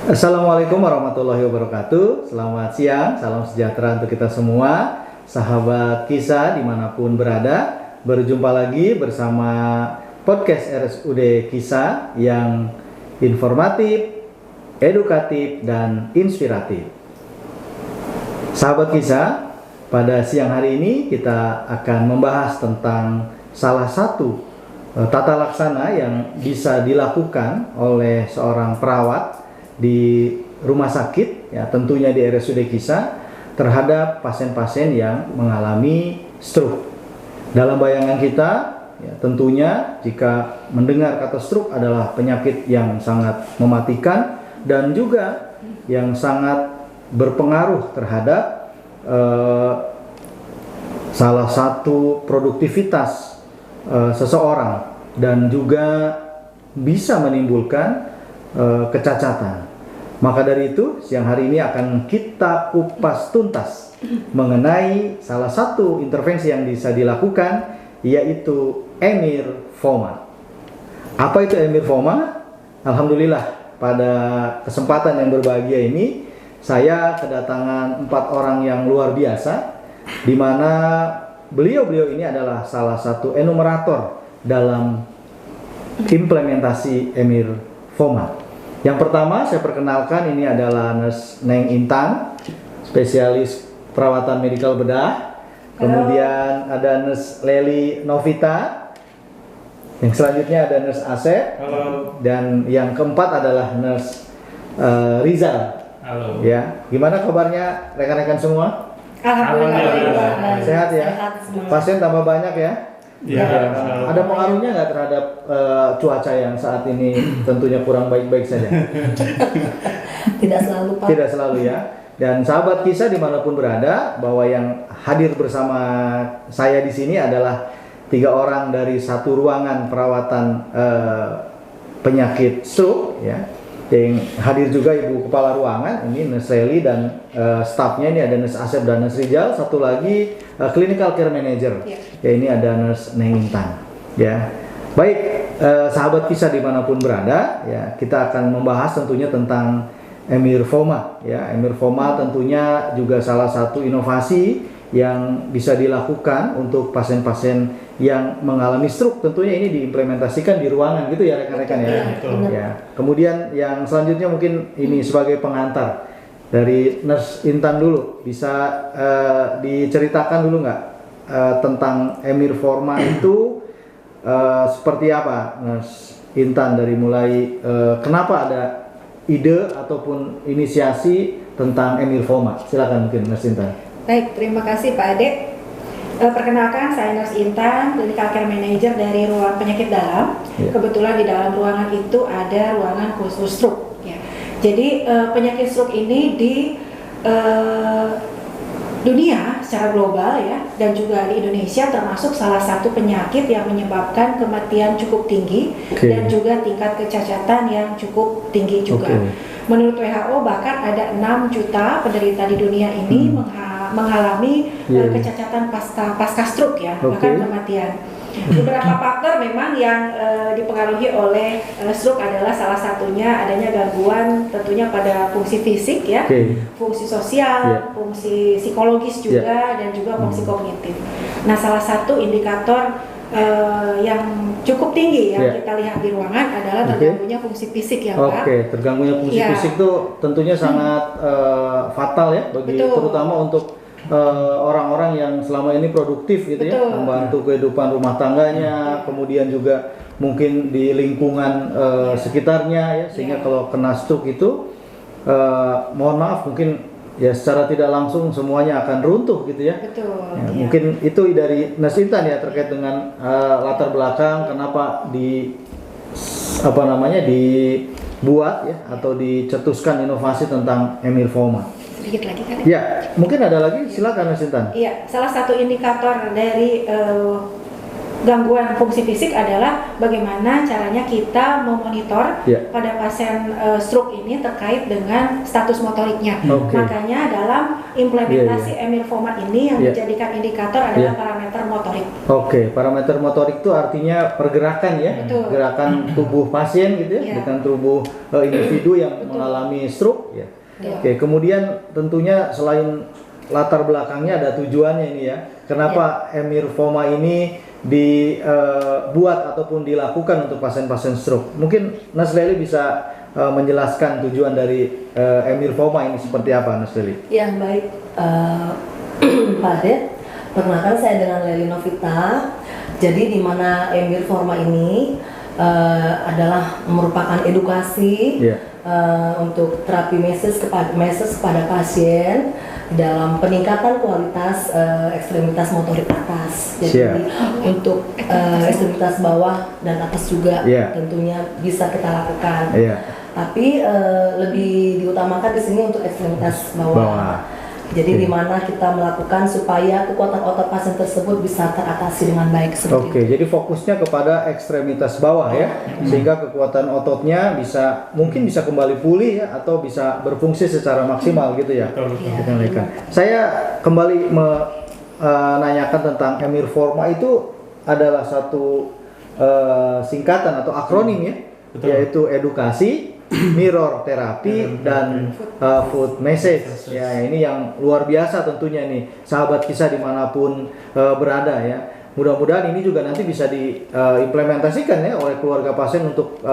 Assalamualaikum warahmatullahi wabarakatuh. Selamat siang, salam sejahtera untuk kita semua, sahabat kisah dimanapun berada. Berjumpa lagi bersama podcast RSUD Kisah yang informatif, edukatif, dan inspiratif. Sahabat kisah, pada siang hari ini kita akan membahas tentang salah satu tata laksana yang bisa dilakukan oleh seorang perawat di rumah sakit, ya tentunya di RSUD Kisah, terhadap pasien-pasien yang mengalami stroke. Dalam bayangan kita, ya, tentunya jika mendengar kata stroke adalah penyakit yang sangat mematikan dan juga yang sangat berpengaruh terhadap salah satu produktivitas seseorang dan juga bisa menimbulkan kecacatan. Maka dari itu siang hari ini akan kita kupas tuntas mengenai salah satu intervensi yang bisa dilakukan, yaitu Emir-Foma. Apa itu Emir-Foma? Alhamdulillah pada kesempatan yang berbahagia ini saya kedatangan 4 orang yang luar biasa, di mana beliau-beliau ini adalah salah satu enumerator dalam implementasi Emir-Foma. Yang pertama saya perkenalkan, ini adalah Nurse Neng Intan, spesialis perawatan medikal bedah. Kemudian ada Nurse Leli Novita. Yang selanjutnya ada Nurse Asep. Halo. Dan yang keempat adalah Nurse Rizal. Halo. Ya, gimana kabarnya rekan-rekan semua? Alhamdulillah. Sehat ya? Pasien tambah banyak ya? Ya, ada pengaruhnya nggak terhadap cuaca yang saat ini tentunya kurang baik-baik saja? Tidak selalu, Pak. Tidak selalu ya. Dan sahabat kisah dimanapun berada, bahwa yang hadir bersama saya di sini adalah 3 orang dari satu ruangan perawatan penyakit stroke ya. Yang hadir juga Ibu Kepala Ruangan, ini Nurse Leli, dan stafnya ini ada Nurse Asep dan Nurse Rizal. Satu lagi Clinical Care Manager, ya ini ada Nurse Neng Intan. Ya, baik sahabat kisah dimanapun berada, ya kita akan membahas tentunya tentang Emir-Foma. Ya, Emir-Foma tentunya juga salah satu inovasi yang bisa dilakukan untuk pasien-pasien yang mengalami stroke. Tentunya ini diimplementasikan di ruangan gitu ya rekan-rekan ya. Ya. Kemudian yang selanjutnya mungkin ini sebagai pengantar dari Nurse Intan dulu, bisa diceritakan dulu nggak tentang Emir-Foma itu seperti apa, Nurse Intan, dari mulai kenapa ada ide ataupun inisiasi tentang Emir-Foma? Silakan mungkin Nurse Intan. Baik, terima kasih Pak Ade. Perkenalkan, saya Nurse Intan, Clinical Care Manager dari ruang penyakit dalam. Ya. Kebetulan di dalam ruangan itu ada ruangan khusus stroke. Ya. Jadi penyakit stroke ini di dunia secara global ya, dan juga di Indonesia termasuk salah satu penyakit yang menyebabkan kematian cukup tinggi dan juga tingkat kecacatan yang cukup tinggi juga. Menurut WHO bahkan ada 6 juta penderita di dunia ini mengalami kecacatan pasca stroke ya, bahkan kematian. Beberapa faktor memang yang dipengaruhi oleh stroke adalah salah satunya adanya gangguan tentunya pada fungsi fisik ya, fungsi sosial, fungsi psikologis juga, dan juga fungsi kognitif. Nah, salah satu indikator yang cukup tinggi yang kita lihat di ruangan adalah terganggunya fungsi fisik ya Pak. Terganggunya fungsi fisik itu tentunya sangat fatal ya bagi terutama untuk orang-orang yang selama ini produktif gitu ya, membantu kehidupan rumah tangganya, kemudian juga mungkin di lingkungan sekitarnya ya, sehingga kalau kena stroke itu mohon maaf mungkin ya secara tidak langsung semuanya akan runtuh gitu ya. Ya, mungkin itu dari Nurse Intan ya terkait dengan latar belakang kenapa dibuat ya atau dicetuskan inovasi tentang Emir-Foma. Sedikit lagi kan? Ya, mungkin ada lagi, silakan Nurse Intan. Iya, salah satu indikator dari gangguan fungsi fisik adalah bagaimana caranya kita memonitor pada pasien stroke ini terkait dengan status motoriknya. Makanya dalam implementasi Emir Format ini yang dijadikan indikator adalah parameter motorik. Parameter motorik itu artinya pergerakan ya, gerakan tubuh pasien gitu ya, bukan tubuh individu yang mengalami stroke ya. Kemudian tentunya selain latar belakangnya ada tujuannya ini ya. Kenapa Emir Forma ini dibuat ataupun dilakukan untuk pasien-pasien stroke? Mungkin Nas Leli bisa menjelaskan tujuan dari Emir Forma ini seperti apa, Nas Leli? Ya baik, Pak Ded. Perkenalkan saya dengan Leli Novita. Jadi di mana Emir Forma ini adalah merupakan edukasi untuk terapi meses kepada pasien dalam peningkatan kualitas ekstremitas motorik atas. Jadi untuk ekstremitas bawah dan atas juga tentunya bisa kita lakukan. Tapi lebih diutamakan di sini untuk ekstremitas bawah. Jadi di mana kita melakukan supaya kekuatan otot pasien tersebut bisa teratasi dengan baik. Jadi fokusnya kepada ekstremitas bawah ya, sehingga kekuatan ototnya mungkin bisa kembali pulih ya, atau bisa berfungsi secara maksimal gitu ya. Saya kembali menanyakan tentang Emir Forma itu adalah satu singkatan atau akronim ya, yaitu edukasi, mirror terapi, dan food message ya. Ini yang luar biasa tentunya nih sahabat kisah dimanapun berada ya. Mudah-mudahan ini juga nanti bisa diimplementasikan ya oleh keluarga pasien untuk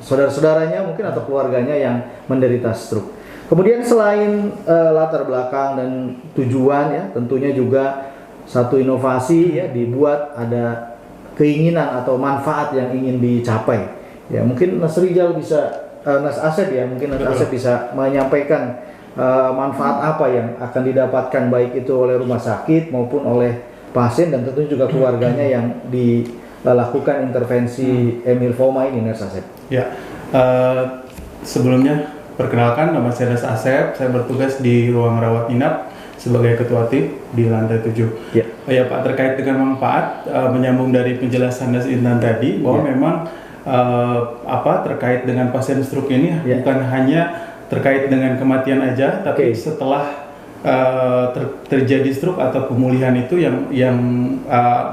saudara-saudaranya mungkin atau keluarganya yang menderita stroke. Kemudian selain latar belakang dan tujuan ya, tentunya juga satu inovasi ya, dibuat ada keinginan atau manfaat yang ingin dicapai ya. Mungkin Mas Rijal bisa Nas Asep ya, mungkin Nas Asep bisa menyampaikan manfaat apa yang akan didapatkan baik itu oleh rumah sakit maupun oleh pasien dan tentu juga keluarganya yang dilakukan intervensi Emir Forma ini, Nas Asep. Ya, sebelumnya perkenalkan, nama saya Nas Asep, saya bertugas di ruang rawat inap sebagai ketua tim di lantai 7. Ya Pak, terkait dengan manfaat, menyambung dari penjelasan Nas Intan tadi bahwa memang terkait dengan pasien stroke ini bukan hanya terkait dengan kematian aja, tapi setelah terjadi stroke atau pemulihan itu yang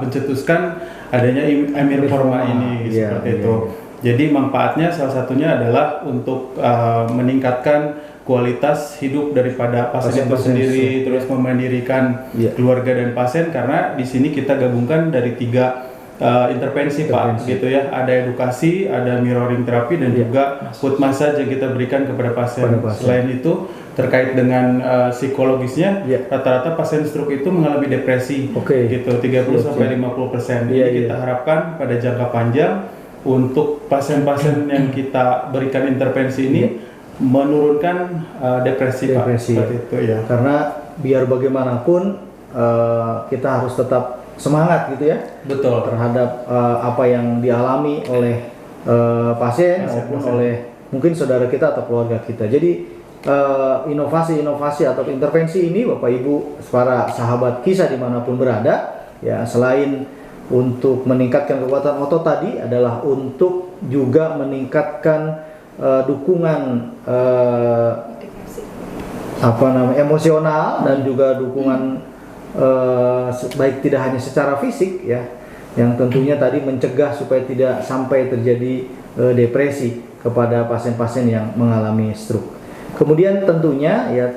mencetuskan adanya Emir Forma ini seperti itu. Jadi manfaatnya salah satunya adalah untuk meningkatkan kualitas hidup daripada pasien itu sendiri, terus memandirikan keluarga dan pasien, karena di sini kita gabungkan dari 3 intervensi Pak, gitu ya. Ada edukasi, ada mirroring terapi, dan juga foot massage yang kita berikan kepada pasien. Selain itu, terkait dengan psikologisnya, rata-rata pasien stroke itu mengalami depresi, gitu, 30-50%. Jadi kita harapkan pada jangka panjang untuk pasien-pasien yang kita berikan intervensi ini menurunkan depresi Pak, seperti itu ya. Karena biar bagaimanapun kita harus tetap semangat gitu ya, terhadap apa yang dialami oleh pasien maupun oleh mungkin saudara kita atau keluarga kita. Jadi inovasi-inovasi atau intervensi ini Bapak Ibu para sahabat kisah dimanapun berada ya, selain untuk meningkatkan kekuatan otot tadi adalah untuk juga meningkatkan dukungan emosional dan juga dukungan baik tidak hanya secara fisik ya, yang tentunya tadi mencegah supaya tidak sampai terjadi depresi kepada pasien-pasien yang mengalami stroke. Kemudian tentunya ya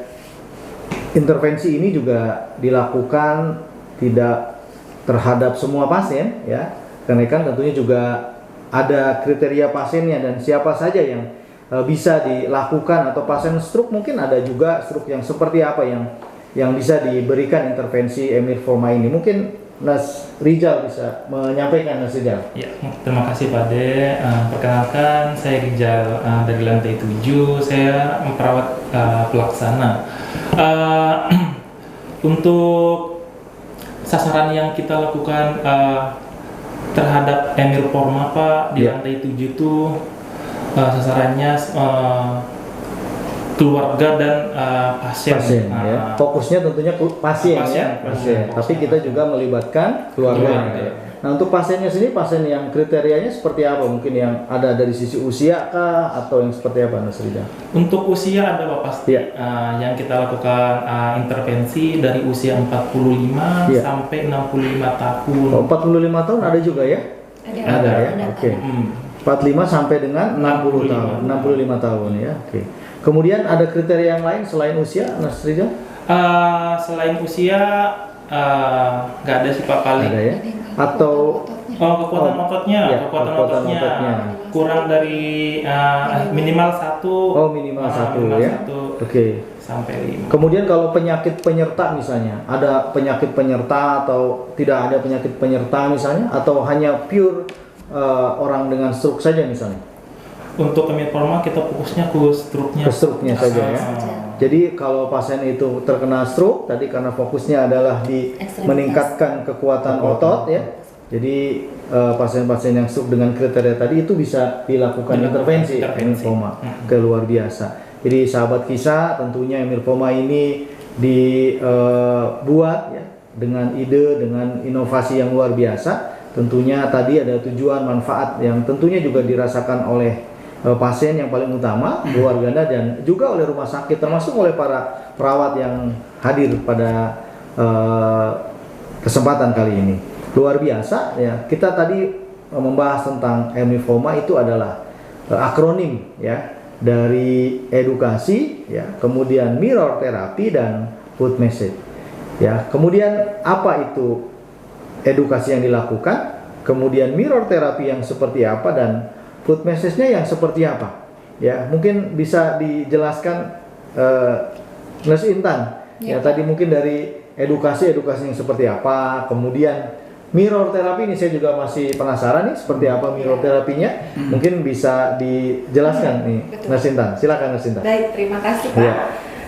intervensi ini juga dilakukan tidak terhadap semua pasien ya, karena kan tentunya juga ada kriteria pasiennya dan siapa saja yang bisa dilakukan, atau pasien stroke mungkin ada juga stroke yang seperti apa yang bisa diberikan intervensi Emir Forma ini. Mungkin Nas Rijal bisa menyampaikan, Nas Rijal. Ya, terima kasih Pak De. Perkenalkan, saya Rijal dari lantai 7. Saya perawat pelaksana. Untuk sasaran yang kita lakukan terhadap Emir Forma Pak di lantai 7 itu sasarannya keluarga dan pasien. Ya. Fokusnya tentunya pasien. Tapi kita juga melibatkan keluarga. Nah untuk pasiennya sendiri, pasien yang kriterianya seperti apa? Mungkin yang ada dari sisi usia kah atau yang seperti apa, Nurse Rijal? Untuk usia ada Pak pasti. Iya. Yang kita lakukan intervensi dari usia 45 Iya. sampai 65 tahun. Oh, 45 tahun ada juga ya? Ada ya. Oke. 45 sampai dengan 60 tahun, 65 tahun ya. Oke. Kemudian ada kriteria yang lain selain usia, Nurse Rijal? Selain usia nggak ada sih Pak, paling. Ada ya? Atau Kekuatan ototnya, Iya, kekuatan kekuatan ototnya ototnya. kurang dari minimal 1. minimal 1 ya. 1 Oke. sampai 5. Kemudian kalau penyakit penyerta misalnya, ada penyakit penyerta atau tidak ada penyakit penyerta misalnya, atau hanya pure orang dengan stroke saja misalnya? Untuk Emirforma kita fokusnya ke stroke-nya. Ke stroke-nya saja ya. Jadi kalau pasien itu terkena stroke tadi karena fokusnya adalah di Ekstremitas. meningkatkan kekuatan otot ya. Jadi pasien-pasien yang stroke dengan kriteria tadi itu bisa dilakukan intervensi Emirforma ke luar biasa. Jadi sahabat kisah, tentunya Emirforma ini dibuat ya dengan ide, dengan inovasi yang luar biasa. Tentunya tadi ada tujuan manfaat yang tentunya juga dirasakan oleh pasien yang paling utama, keluarga dan juga oleh rumah sakit, termasuk oleh para perawat yang hadir pada kesempatan kali ini. Luar biasa ya. Kita tadi membahas tentang Emirforma, itu adalah akronim ya dari edukasi ya, kemudian mirror therapy dan food message. Ya, kemudian apa itu edukasi yang dilakukan, kemudian mirror therapy yang seperti apa, dan food message-nya yang seperti apa? Ya, mungkin bisa dijelaskan Nurse Intan. Ya, tadi mungkin dari edukasi yang seperti apa, kemudian mirror therapy ini saya juga masih penasaran nih seperti apa mirror terapinya. Mungkin bisa dijelaskan nih, Nurse Intan. Silakan Nurse Intan. Baik, terima kasih Pak. Ya.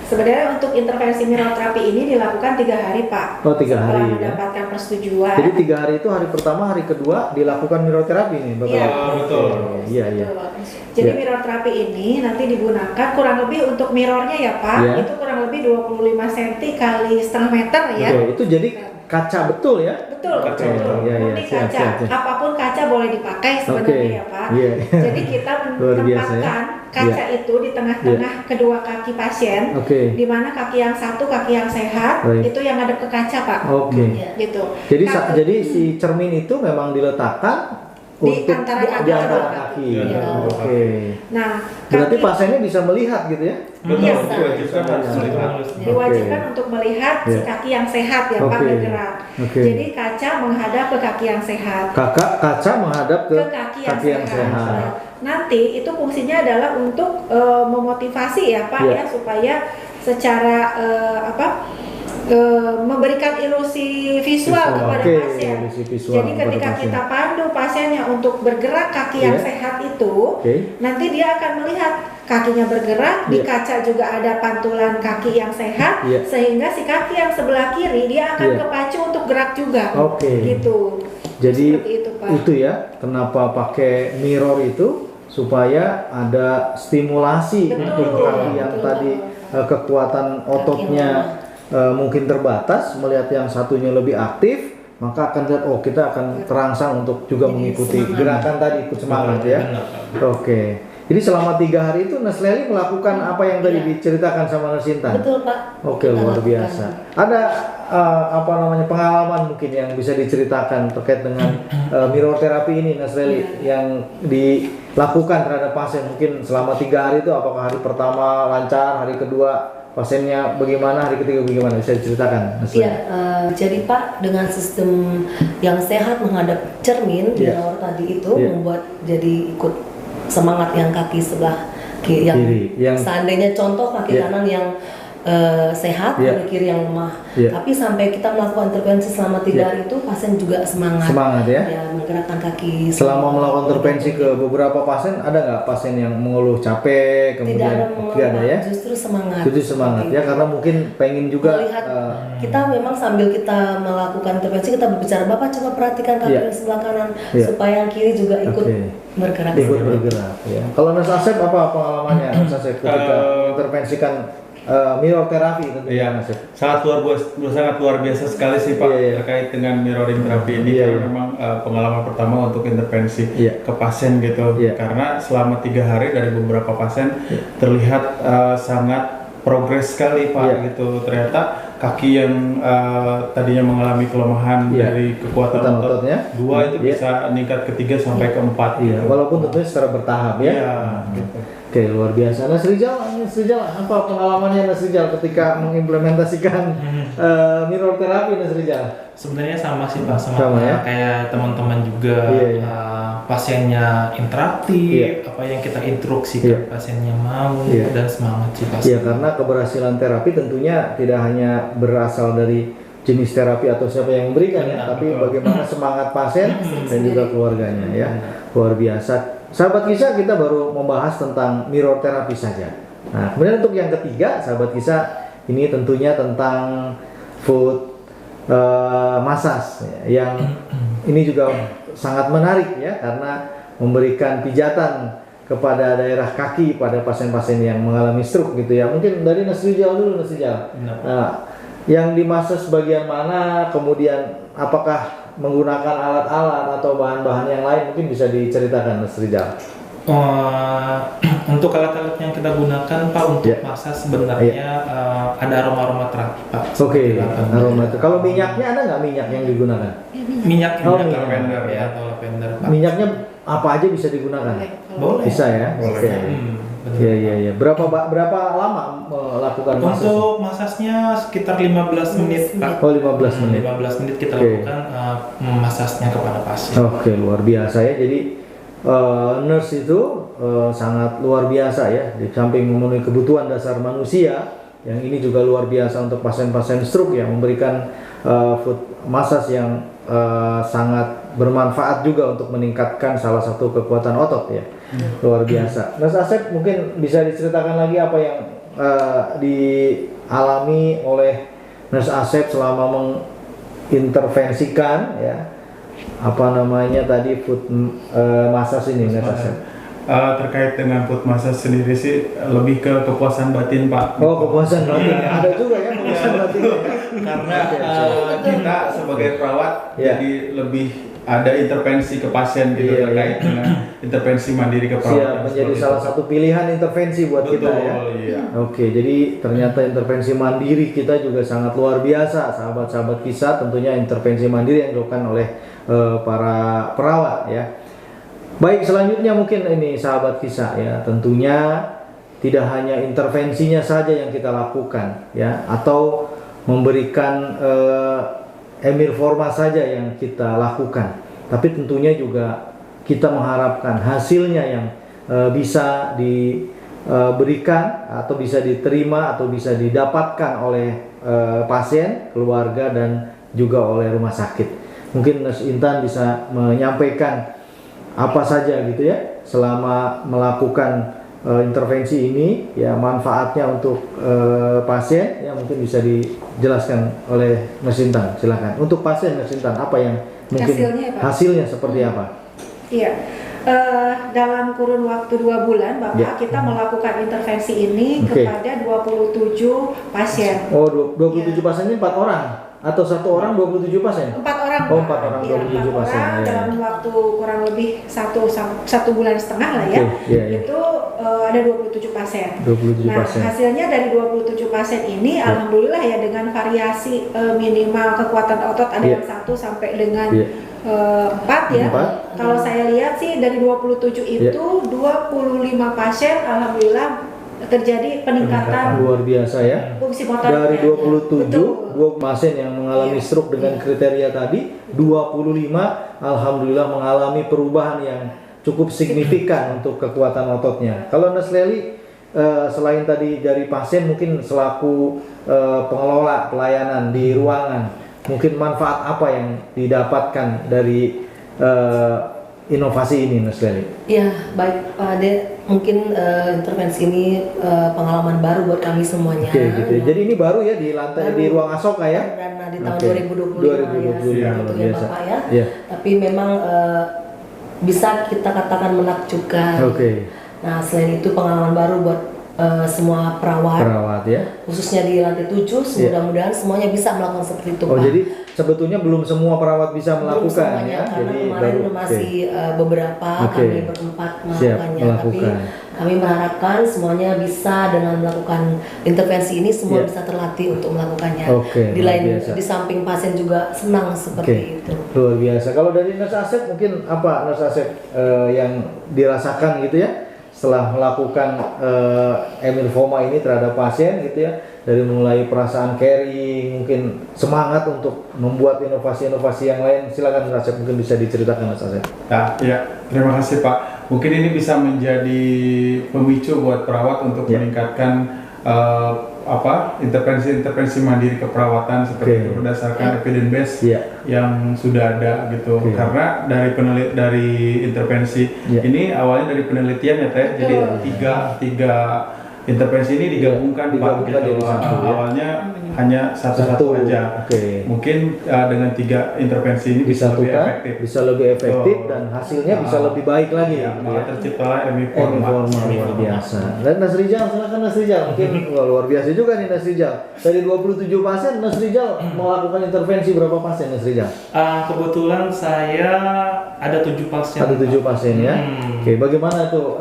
Sebenarnya untuk intervensi mirror terapi ini dilakukan 3 hari Pak. Oh, 3 hari, setelah ya. mendapatkan persetujuan. Jadi 3 hari itu hari pertama, hari kedua dilakukan mirror terapi nih, Bapak. Iya, betul. Iya, iya. Betul. Jadi Ya. mirror terapi ini nanti digunakan kurang lebih untuk mirrornya ya Pak, Ya. itu kurang lebih 25 cm kali setengah meter ya. Oke, itu jadi kaca betul ya? Betul, Kaca, betul. ya, ya, Murni siap, kaca. siap, siap. Apapun kaca boleh dipakai sebenarnya Oke, ya Pak. iya. Jadi kita Luar biasa, menempatkan ya. kaca itu di tengah-tengah kedua kaki pasien, Oke. di mana kaki yang satu, kaki yang sehat, Baik. itu yang ngadep ke kaca Pak. Oke. Iya. Gitu. Jadi Kaki- jadi si cermin itu memang diletakkan Di untuk antara di kaki. antara kaki. Di antara Oke. kaki. Nah, Berarti kaki- pasiennya bisa melihat gitu ya? Betul, Iya, diwajibkan harus Iya. melihat. diwajibkan untuk melihat si Iya. kaki yang sehat ya Pak Oke. bergerak. Oke. Jadi kaca menghadap ke kaki yang sehat. Kaca menghadap ke Ke kaki yang sehat. Nah, nanti itu fungsinya adalah untuk memotivasi ya Pak Iya. ya, supaya secara memberikan ilusi visual kepada Oke, pasien. ilusi visual Jadi kepada ketika pasien. kita pandu pasiennya untuk bergerak kaki yang Iya. sehat itu, Oke. nanti dia akan melihat kakinya bergerak, di Iya. kaca juga ada pantulan kaki yang sehat, Iya. sehingga si kaki yang sebelah kiri dia akan Iya. kepacu untuk gerak juga. Oke. Gitu. Jadi Seperti itu, Pak. itu ya, kenapa pakai mirror itu supaya ada stimulasi Betul, untuk kaki yang betul. tadi kekuatan ototnya mungkin terbatas, melihat yang satunya lebih aktif, maka akan lihat oh kita akan terangsang untuk juga Jadi mengikuti semangat. gerakan tadi, ikut semangat ya. Benar, Pak. Oke. Jadi selama 3 hari itu Nurse Lely melakukan apa yang tadi Iya. diceritakan sama Nurse Intan? Betul Pak. Oke, Kita luar lakukan. biasa. Ada pengalaman mungkin yang bisa diceritakan terkait dengan mirror therapy ini, Nurse Lely, yang dilakukan terhadap pasien mungkin selama 3 hari itu, apakah hari pertama lancar, hari kedua pasiennya bagaimana, hari ketiga bagaimana, bisa diceritakan, Nurse Lely? Iya, jadi Pak, dengan sistem yang sehat menghadap cermin Iya. mirror tadi itu Iya. membuat jadi ikut semangat yang kaki sebelah kiri, Kiri, yang- seandainya contoh kaki Iya. kanan yang sehat, Iya. kaki kiri yang lemah. Iya. Tapi sampai kita melakukan intervensi selama 3 Iya. hari itu pasien juga semangat. Semangat ya? Ya, menggerakkan kaki. Selama melakukan intervensi ke beberapa pasien, ada nggak pasien yang mengeluh capek, tidak kemudian ada tidak ada ya? justru semangat. Justru semangat ya, karena mungkin pengen juga melihat kita memang sambil kita melakukan intervensi kita berbicara, Bapak coba perhatikan kaki Iya. yang sebelah kanan Iya. supaya yang kiri juga ikut Oke. bergerak. ikut bergerak ya. Kalau Nurse Asep apa pengalamannya Nurse Asep ketika mengintervensikan mirror terapi tentunya. Iya, sangat luar biasa sekali sih Pak terkait dengan mirroring terapi ini karena memang pengalaman pertama untuk intervensi ke pasien gitu. Karena selama 3 hari dari beberapa pasien terlihat sangat progres sekali Pak gitu. Ternyata kaki yang tadinya mengalami kelemahan dari kekuatan ototnya 2 itu bisa meningkat ke 3 sampai ke 4. Walaupun tentunya secara bertahap ya. Gitu. Oke, luar biasa. Nas Rizal, apa pengalamannya Nas Rizal ketika mengimplementasikan mirror terapi Nas Rizal? Sebenarnya sama sih Pak, sama ya? kayak teman-teman juga. Pasiennya interaktif, apa yang kita instruksikan pasiennya mau dan semangat sih pasti. Iya, karena keberhasilan terapi tentunya tidak hanya berasal dari jenis terapi atau siapa yang memberikan tapi bagaimana semangat pasien dan juga keluarganya ya. Luar biasa. Sahabat Kisah, kita baru membahas tentang mirror terapi saja. Nah, kemudian untuk yang ketiga, sahabat Kisah, ini tentunya tentang foot massage yang ini juga sangat menarik ya, karena memberikan pijatan kepada daerah kaki pada pasien-pasien yang mengalami stroke gitu ya. Mungkin dari Nas Rizal dulu, Nas Rizal. Nah, yang dimassage bagian mana, kemudian apakah menggunakan alat-alat atau bahan-bahan yang lain, mungkin bisa diceritakan Mas Rizal. Untuk alat-alat yang kita gunakan Pak untuk massage sebenarnya ada aroma terapi Pak. Oke, aroma. Kalau minyaknya ada nggak minyak yang digunakan? Minyak lavender atau lavender Pak. Minyaknya apa aja bisa digunakan? Boleh. Bisa ya. Oke. Iya. Berapa lama melakukan massage? Untuk massage-nya sekitar 15 menit Pak. Oh, 15 menit. 15 menit kita lakukan massage-nya kepada pasien. Oke, luar biasa ya. Jadi nurse itu sangat luar biasa ya. Di samping memenuhi kebutuhan dasar manusia, yang ini juga luar biasa untuk pasien-pasien stroke yang memberikan foot massage yang sangat bermanfaat juga untuk meningkatkan salah satu kekuatan otot ya. Luar biasa. Mas Asep, mungkin bisa diceritakan lagi apa yang dialami oleh Nurse Asep selama mengintervensikan ya, apa namanya tadi foot massage ini Nurse Asep? Terkait dengan foot massage sendiri sih lebih ke kepuasan batin Pak. Oh, kepuasan batin. Ada juga ya kepuasan batin. Karena kita sebagai perawat jadi lebih ada intervensi ke pasien gitu terkait dengan intervensi mandiri ke perawat. Menjadi salah satu pilihan intervensi buat kita ya. Oke, jadi ternyata intervensi mandiri kita juga sangat luar biasa, sahabat-sahabat Kisah. Tentunya intervensi mandiri yang dilakukan oleh para perawat ya. Baik, selanjutnya mungkin ini sahabat Kisah ya, tentunya tidak hanya intervensinya saja yang kita lakukan ya, atau memberikan emir forma saja yang kita lakukan, tapi tentunya juga kita mengharapkan hasilnya yang bisa diberikan atau bisa diterima atau bisa didapatkan oleh pasien, keluarga dan juga oleh rumah sakit. Mungkin Nurse Intan bisa menyampaikan apa saja gitu ya selama melakukan intervensi ini ya, manfaatnya untuk pasien ya, mungkin bisa dijelaskan oleh Nurse Intan. Silakan. Untuk pasien Nurse Intan, apa yang mungkin hasilnya seperti apa? Iya. Dalam kurun waktu 2 bulan Bapak kita melakukan intervensi ini kepada 27 pasien. Oh, 27 pasiennya 4 orang atau 1 orang 27 pasien? 4 orang. Oh, 4 orang 27 pasien. Dalam waktu kurang lebih 1 bulan setengah lah ya. Itu ada 27 pasien. 27 pasien. Hasilnya dari 27 pasien ini alhamdulillah ya, dengan variasi minimal kekuatan otot ada yang 1 sampai dengan 4 ya. Kalau saya lihat sih dari 27 itu 25 pasien alhamdulillah terjadi peningkatan luar biasa ya. Fungsi motor dari 27 2 pasien yang mengalami stroke dengan kriteria tadi, 25 alhamdulillah mengalami perubahan yang cukup signifikan untuk kekuatan ototnya. Kalau Nurse Lely, selain tadi dari pasien, mungkin selaku pengelola pelayanan di ruangan, mungkin manfaat apa yang didapatkan dari inovasi ini Nurse Lely? Ya, baik Pak Ade, mungkin intervensi ini pengalaman baru buat kami semuanya. Oke, gitu. Jadi ini baru ya di lantai di ruang Asoka ya? Karena di tahun 2025 ya, gitu ya Bapak ya. Tapi memang bisa kita katakan menakjubkan. Nah, selain itu pengalaman baru buat semua perawat ya, khususnya di lantai 7, mudah-mudahan semuanya bisa melakukan seperti itu, Pak. Pak. Jadi sebetulnya belum semua perawat bisa melakukan semuanya, ya. karena Jadi kemarin masih beberapa kami berempat melakukannya, tapi kami mengharapkan semuanya bisa dengan melakukan intervensi ini semua bisa terlatih untuk melakukannya. Di samping pasien juga senang seperti itu. Luar biasa. Kalau dari Nurse Asep mungkin apa Nurse Asep yang dirasakan gitu ya setelah melakukan Emir-Foma ini terhadap pasien gitu ya, dari mulai perasaan caring, mungkin semangat untuk membuat inovasi-inovasi yang lain. Silakan Nurse Asep, mungkin bisa diceritakan Nurse Asep. Ya, terima kasih Pak. Mungkin ini bisa menjadi pemicu buat perawat untuk meningkatkan intervensi mandiri keperawatan seperti itu berdasarkan evidence base yang sudah ada gitu. Karena dari intervensi ini awalnya dari penelitian ya Teh. Jadi tiga intervensi ini digabungkan Pak. Gitu. Awalnya hanya satu aja. Mungkin dengan 3 intervensi ini bisa lebih efektif dan hasilnya bisa lebih baik lagi. Terciptalah Emir-Foma luar biasa. Dan Nurse Rijal, silakan Nurse Rijal. Mungkin luar biasa juga nih Nurse Rijal. Dari 27 pasien, Nurse Rijal melakukan intervensi berapa pasien Nurse Rijal? Kebetulan saya ada 7 pasien. Ada 7 pasien ya. Bagaimana tuh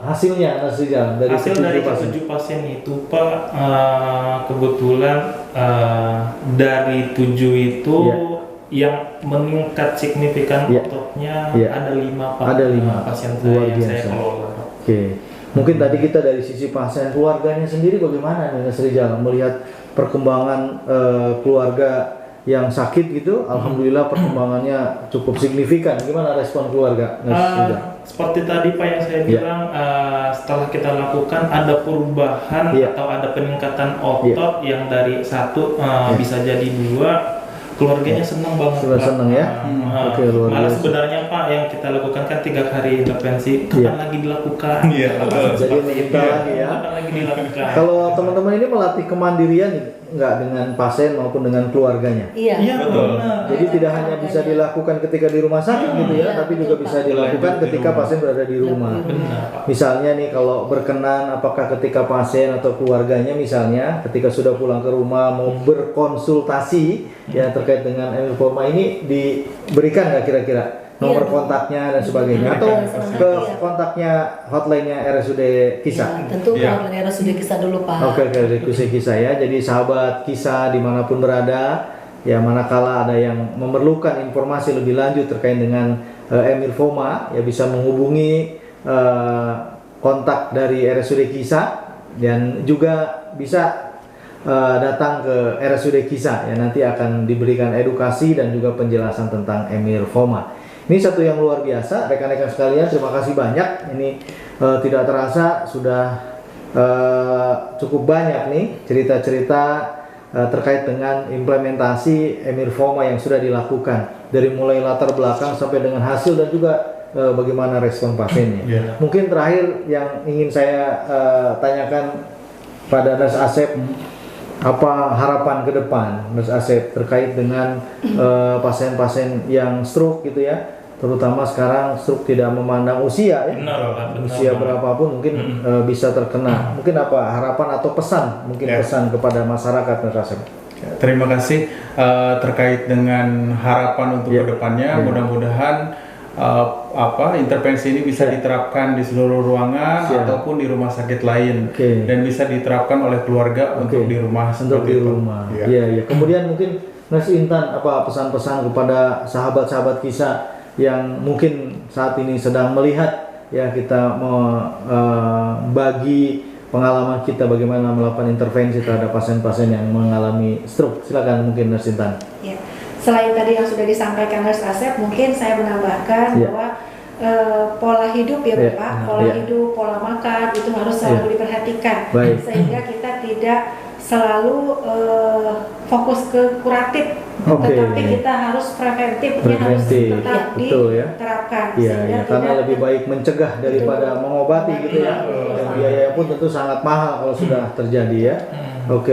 hasilnya Nurse Rijal dari hasil dari 7 pasien itu Pak? Kebetulan dari 7 itu yang meningkat signifikan ototnya ada 5 Pak. Ada 5 pasien luar yang biasa. saya kelola. Mungkin tadi kita dari sisi pasien keluarganya sendiri bagaimana Nurse Rijal melihat perkembangan keluarga yang sakit gitu? Alhamdulillah perkembangannya cukup signifikan. Gimana respon keluarga Nurse Rijal? Seperti tadi Pak yang saya bilang, setelah kita lakukan ada perubahan atau ada peningkatan otot yang dari 1 bisa jadi 2. Keluarganya senang banget. Senang ya. Malah sebenarnya Pak yang kita lakukan kan 3 kali intervensi, kapan lagi dilakukan? Jadi minta lagi ya. Kapan lagi dilakukan? Kalau teman-teman ini melatih kemandirian nggak dengan pasien maupun dengan keluarganya? Iya, betul. Jadi tidak hanya bisa dilakukan ketika di rumah sakit gitu ya, tapi juga bisa dilakukan ketika pasien berada di rumah. Misalnya nih kalau berkenan, apakah ketika pasien atau keluarganya misalnya ketika sudah pulang ke rumah mau berkonsultasi ya terkait dengan Emir-Foma ini diberikan nggak kira-kira nomor kontaknya dan sebagainya atau ke kontaknya hotline-nya RSUD Kisah? Tentu hotline RSUD Kisah dulu Pak. RSUD Kisah ya. Jadi sahabat Kisah dimanapun berada ya, manakala ada yang memerlukan informasi lebih lanjut terkait dengan Emir-Foma ya bisa menghubungi kontak dari RSUD Kisah dan juga bisa datang ke RSUD Kisah ya, nanti akan diberikan edukasi dan juga penjelasan tentang Emir-Foma. Ini satu yang luar biasa rekan-rekan sekalian, terima kasih banyak. Ini tidak terasa sudah cukup banyak nih cerita-cerita terkait dengan implementasi Emir-Foma yang sudah dilakukan dari mulai latar belakang sampai dengan hasil dan juga bagaimana respon pasiennya. Mungkin terakhir yang ingin saya tanyakan pada Nurse Asep, apa harapan ke depan Nurse Asep terkait dengan pasien-pasien yang stroke gitu ya, terutama sekarang stroke tidak memandang usia ya, usia berapapun mungkin bisa terkena. Mungkin apa harapan atau pesan, pesan kepada masyarakat Nurse Asep? Terima kasih terkait dengan harapan untuk kedepannya. Mudah-mudahan intervensi ini bisa diterapkan di seluruh ruangan ataupun di rumah sakit lain dan bisa diterapkan oleh keluarga untuk di rumah. Kemudian mungkin Nurse Intan, apa pesan-pesan kepada sahabat-sahabat Kisah yang mungkin saat ini sedang melihat ya, kita membagi pengalaman kita bagaimana melakukan intervensi terhadap pasien-pasien yang mengalami stroke. Silakan mungkin Nurse Intan. Selain tadi yang sudah disampaikan Nurse Asep, mungkin saya menambahkan bahwa pola hidup ya Bapak, pola hidup, pola makan itu harus selalu diperhatikan sehingga kita tidak selalu fokus ke kuratif, tetapi kita harus preventifnya harus tetap diterapkan. Karena lebih baik mencegah daripada mengobati gitu ya. Dan biaya pun tentu sangat mahal kalau sudah terjadi ya.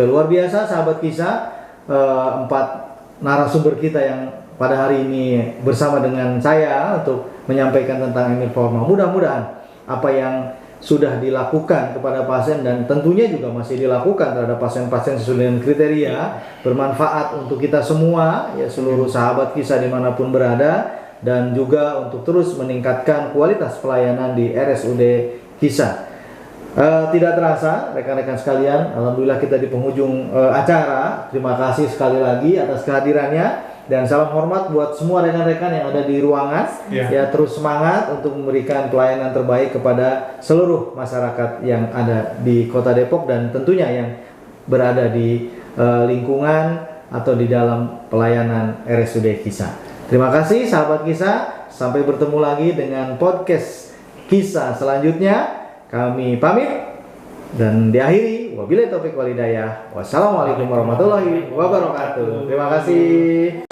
Luar biasa sahabat Kisah, 4 narasumber kita yang pada hari ini bersama dengan saya untuk menyampaikan tentang Emir-Foma. Mudah-mudahan apa yang sudah dilakukan kepada pasien dan tentunya juga masih dilakukan terhadap pasien-pasien sesuai dengan kriteria, bermanfaat untuk kita semua ya, seluruh sahabat kisah dimanapun berada, dan juga untuk terus meningkatkan kualitas pelayanan di RSUD Kisah. Tidak terasa rekan-rekan sekalian, alhamdulillah kita di penghujung acara. Terima kasih sekali lagi atas kehadirannya. Dan salam hormat buat semua rekan-rekan yang ada di ruangan. Ya, terus semangat untuk memberikan pelayanan terbaik kepada seluruh masyarakat yang ada di Kota Depok dan tentunya yang berada di lingkungan atau di dalam pelayanan RSUD Kisah. Terima kasih sahabat Kisah. Sampai bertemu lagi dengan podcast Kisah selanjutnya. Kami pamit dan diakhiri wabillahi taufiq wal hidayah. Wassalamualaikum warahmatullahi wabarakatuh. Terima kasih.